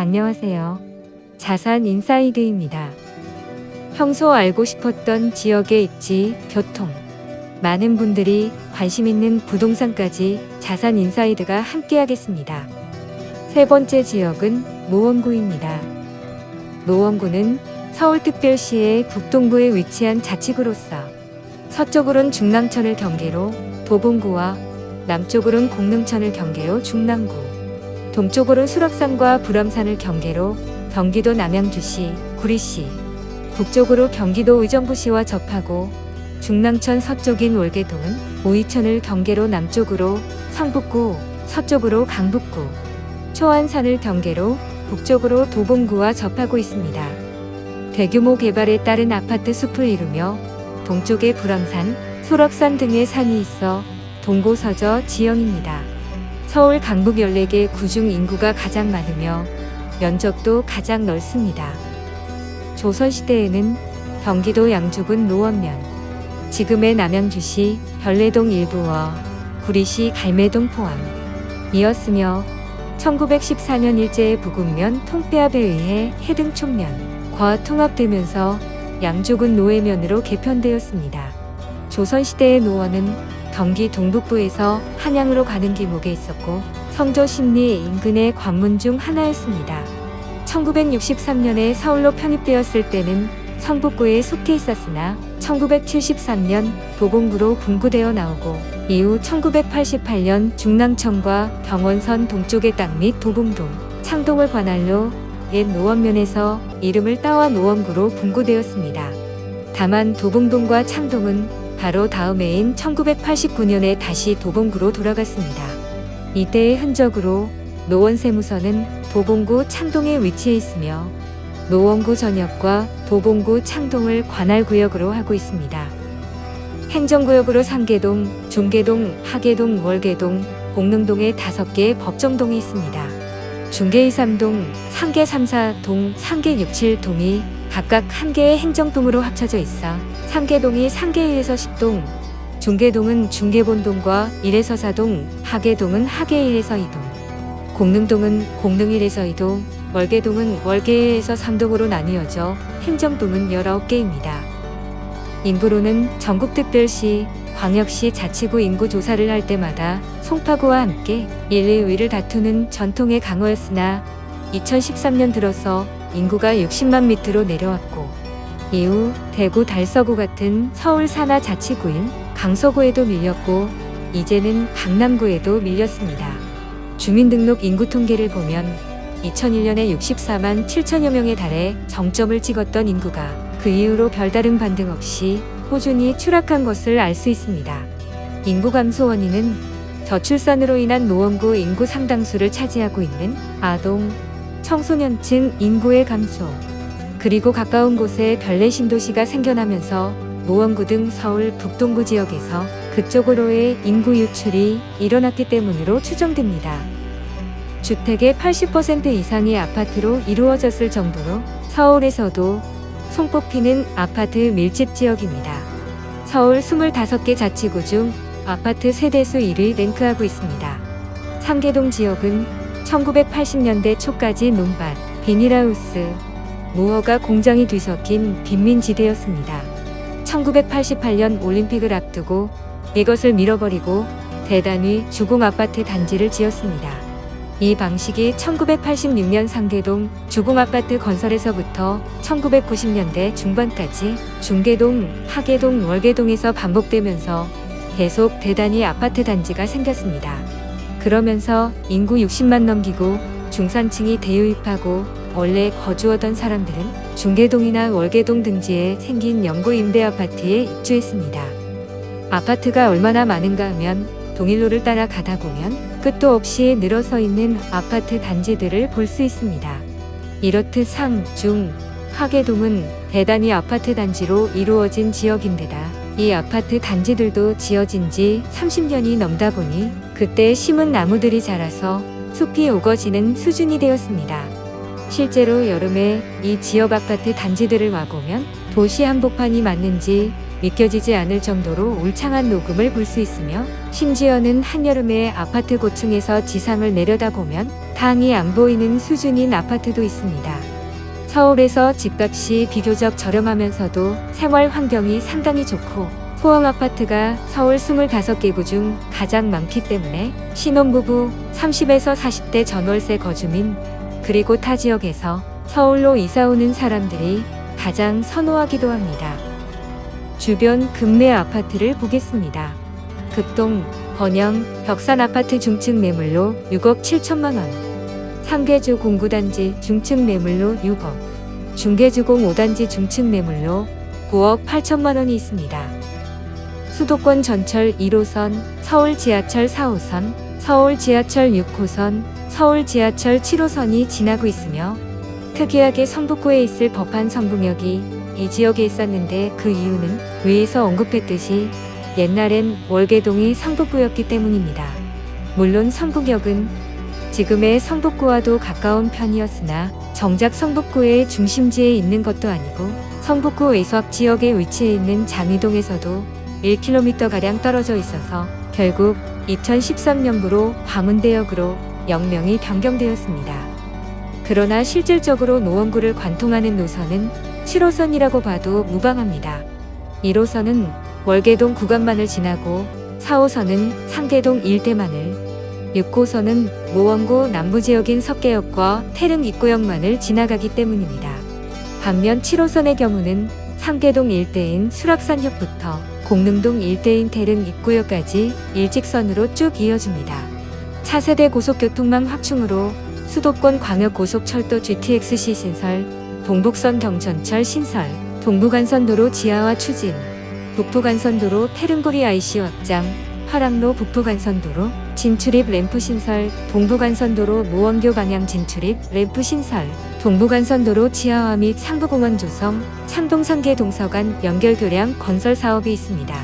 안녕하세요. 자산 인사이드입니다. 평소 알고 싶었던 지역의 입지, 교통. 많은 분들이 관심 있는 부동산까지 자산 인사이드가 함께하겠습니다. 세 번째 지역은 노원구입니다. 노원구는 서울특별시의 북동부에 위치한 자치구로서 서쪽으론 중랑천을 경계로 도봉구와 남쪽으론 공릉천을 경계로 중랑구, 동쪽으로 수락산과 불암산을 경계로 경기도 남양주시, 구리시, 북쪽으로 경기도 의정부시와 접하고 중랑천 서쪽인 월계동은 오이천을 경계로 남쪽으로 성북구, 서쪽으로 강북구, 초안산을 경계로 북쪽으로 도봉구와 접하고 있습니다. 대규모 개발에 따른 아파트 숲을 이루며 동쪽에 불암산, 소락산 등의 산이 있어 동고서저 지형입니다. 서울 강북 14개 구 중 인구가 가장 많으며 면적도 가장 넓습니다. 조선시대에는 경기도 양주군 노원면, 지금의 남양주시 별내동 일부와 구리시 갈매동 포함이었으며 1914년 일제의 부군면 통폐합에 의해 해등촌면과 통합되면서 양주군 노회면으로 개편되었습니다. 조선시대의 노원은 경기 동북부에서 한양으로 가는 길목에 있었고 성조 십리 인근의 관문 중 하나였습니다. 1963년에 서울로 편입되었을 때는 성북구에 속해 있었으나 1973년 도봉구로 분구되어 나오고 이후 1988년 중랑천과 병원선 동쪽의 땅 및 도봉동, 창동을 관할로 옛 노원면에서 이름을 따와 노원구로 분구되었습니다. 다만 도봉동과 창동은 바로 다음 해인 1989년에 다시 도봉구로 돌아갔습니다. 이때의 흔적으로 노원세무서는 도봉구 창동에 위치해 있으며 노원구 전역과 도봉구 창동을 관할구역으로 하고 있습니다. 행정구역으로 상계동, 중계동, 하계동, 월계동, 공릉동에 5개의 법정동이 있습니다. 중계 2, 3동, 상계 3, 4동, 상계 6, 7동이 각각 한 개의 행정동으로 합쳐져 있어 상계동이 상계 1에서 10동, 중계동은 중계본동과 1에서 4동, 하계동은 하계 1에서 2동, 공릉동은 공릉 1에서 2동, 월계동은 월계 1에서 3동으로 나뉘어져 행정동은 19개입니다. 인구로는 전국특별시, 광역시 자치구 인구 조사를 할 때마다 송파구와 함께 1, 2위를 다투는 전통의 강호였으나 2013년 들어서 인구가 60만 밑으로 내려왔고 이후 대구 달서구 같은 서울 산하 자치구인 강서구에도 밀렸고 이제는 강남구에도 밀렸습니다. 주민등록 인구 통계를 보면 2001년에 64만 7천여 명에 달해 정점을 찍었던 인구가 그 이후로 별다른 반등 없이 꾸준히 추락한 것을 알 수 있습니다. 인구 감소 원인은 저출산으로 인한 노원구 인구 상당수를 차지하고 있는 아동, 청소년층 인구의 감소, 그리고 가까운 곳에 별내 신도시가 생겨나면서 노원구 등 서울 북동부 지역에서 그쪽으로의 인구 유출이 일어났기 때문으로 추정됩니다. 주택의 80% 이상이 아파트로 이루어졌을 정도로 서울에서도 손꼽히는 아파트 밀집 지역입니다. 서울 25개 자치구 중 아파트 세대수 1위 랭크하고 있습니다. 상계동 지역은 1980년대 초까지 논밭, 비닐하우스, 무허가 공장이 뒤섞인 빈민지대였습니다. 1988년 올림픽을 앞두고 이것을 밀어버리고 대단위 주공아파트 단지를 지었습니다. 이 방식이 1986년 상계동 주공아파트 건설에서부터 1990년대 중반까지 중계동, 하계동, 월계동에서 반복되면서 계속 대단위 아파트 단지가 생겼습니다. 그러면서 인구 60만 넘기고 중산층이 대유입하고 원래 거주하던 사람들은 중계동이나 월계동 등지에 생긴 영구 임대 아파트에 입주했습니다. 아파트가 얼마나 많은가 하면 동일로를 따라 가다 보면 끝도 없이 늘어서 있는 아파트 단지들을 볼 수 있습니다. 이렇듯 상, 중, 하계동은 대단위 아파트 단지로 이루어진 지역인데다 이 아파트 단지들도 지어진 지 30년이 넘다 보니 그때 심은 나무들이 자라서 숲이 우거지는 수준이 되었습니다. 실제로 여름에 이 지역 아파트 단지들을 와보면 도시 한복판이 맞는지 믿겨지지 않을 정도로 울창한 녹음을 볼 수 있으며 심지어는 한여름에 아파트 고층에서 지상을 내려다보면 강이 안 보이는 수준인 아파트도 있습니다. 서울에서 집값이 비교적 저렴하면서도 생활 환경이 상당히 좋고 소형 아파트가 서울 25개구 중 가장 많기 때문에 신혼부부, 30에서 40대 전월세 거주민, 그리고 타 지역에서 서울로 이사오는 사람들이 가장 선호하기도 합니다. 주변 급매 아파트를 보겠습니다. 급동, 번영, 벽산 아파트 중층 매물로 6억 7천만 원, 상계주 공구단지 중층 매물로 6억, 중계주공 5단지 중층 매물로 9억 8천만 원이 있습니다. 수도권 전철 1호선, 서울 지하철 4호선, 서울 지하철 6호선, 서울 지하철 7호선이 지나고 있으며 특이하게 성북구에 있을 법한 성북역이 이 지역에 있었는데 그 이유는 위에서 언급했듯이 옛날엔 월계동이 성북구였기 때문입니다. 물론 성북역은 지금의 성북구와도 가까운 편이었으나 정작 성북구의 중심지에 있는 것도 아니고 성북구 외곽 지역에 위치해 있는 장위동에서도 1km가량 떨어져 있어서 결국 2013년부로 광운대역으로 역명이 변경되었습니다. 그러나 실질적으로 노원구를 관통하는 노선은 7호선이라고 봐도 무방합니다. 1호선은 월계동 구간만을 지나고 4호선은 상계동 일대만을, 6호선은 노원구 남부지역인 석계역과 태릉 입구역만을 지나가기 때문입니다. 반면 7호선의 경우는 상계동 일대인 수락산역부터 공릉동 일대인 태릉 입구역까지 일직선으로 쭉 이어집니다. 차세대 고속교통망 확충으로 수도권 광역고속철도 GTX-C 신설, 동북선 경전철 신설, 동부간선도로 지하화 추진, 북부간선도로 태릉고리 IC 확장, 화랑로 북부간선도로 진출입 램프 신설, 동부간선도로 노원교 방향 진출입 램프 신설, 동부간선도로 지하화 및 상부공원 조성, 창동상계 동서간 연결교량 건설 사업이 있습니다.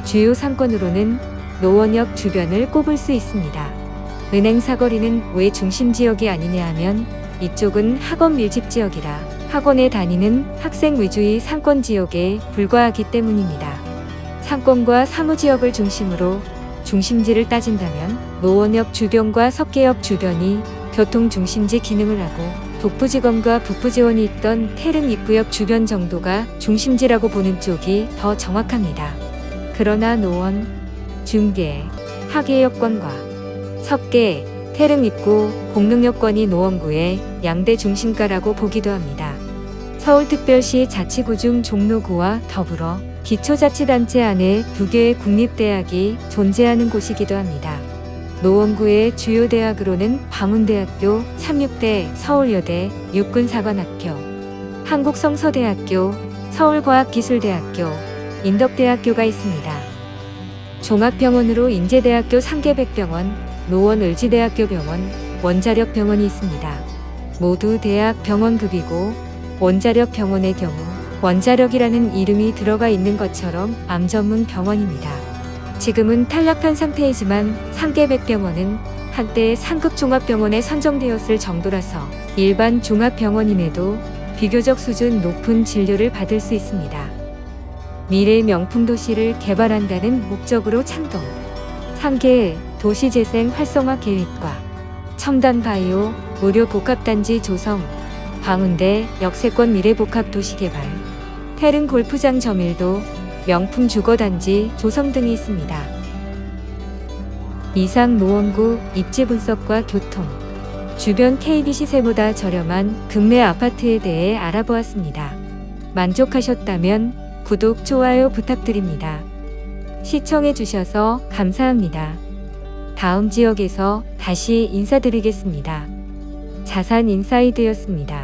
주요 상권으로는 노원역 주변을 꼽을 수 있습니다. 은행 사거리는 왜 중심 지역이 아니냐 하면 이쪽은 학원 밀집 지역이라 학원에 다니는 학생 위주의 상권 지역에 불과하기 때문입니다. 상권과 사무지역을 중심으로 중심지를 따진다면 노원역 주변과 석계역 주변이 교통중심지 기능을 하고 북부지검과 북부지원이 있던 태릉 입구역 주변 정도가 중심지라고 보는 쪽이 더 정확합니다. 그러나 노원, 중계, 하계역권과 석계, 태릉 입구, 공릉역권이 노원구의 양대 중심가라고 보기도 합니다. 서울특별시 자치구 중 종로구와 더불어 기초자치단체 안에 2개의 국립대학이 존재하는 곳이기도 합니다. 노원구의 주요 대학으로는 광운대학교, 삼육대, 서울여대, 육군사관학교, 한국성서대학교, 서울과학기술대학교, 인덕대학교가 있습니다. 종합병원으로 인제대학교 상계백병원, 노원을지대학교 병원, 원자력병원이 있습니다. 모두 대학 병원급이고 원자력병원의 경우 원자력이라는 이름이 들어가 있는 것처럼 암 전문 병원입니다. 지금은 탈락한 상태이지만 상계백병원은 한때 상급 종합병원에 선정되었을 정도라서 일반 종합병원임에도 비교적 수준 높은 진료를 받을 수 있습니다. 미래 명품 도시를 개발한다는 목적으로 창동, 상계 도시재생 활성화 계획과 첨단 바이오 의료 복합단지 조성, 광운대 역세권 미래복합 도시개발, 태릉 골프장 점일도 명품 주거단지 조성 등이 있습니다. 이상 노원구 입지 분석과 교통, 주변 KB 시세보다 저렴한 급매 아파트에 대해 알아보았습니다. 만족하셨다면 구독, 좋아요 부탁드립니다. 시청해주셔서 감사합니다. 다음 지역에서 다시 인사드리겠습니다. 자산인사이드였습니다.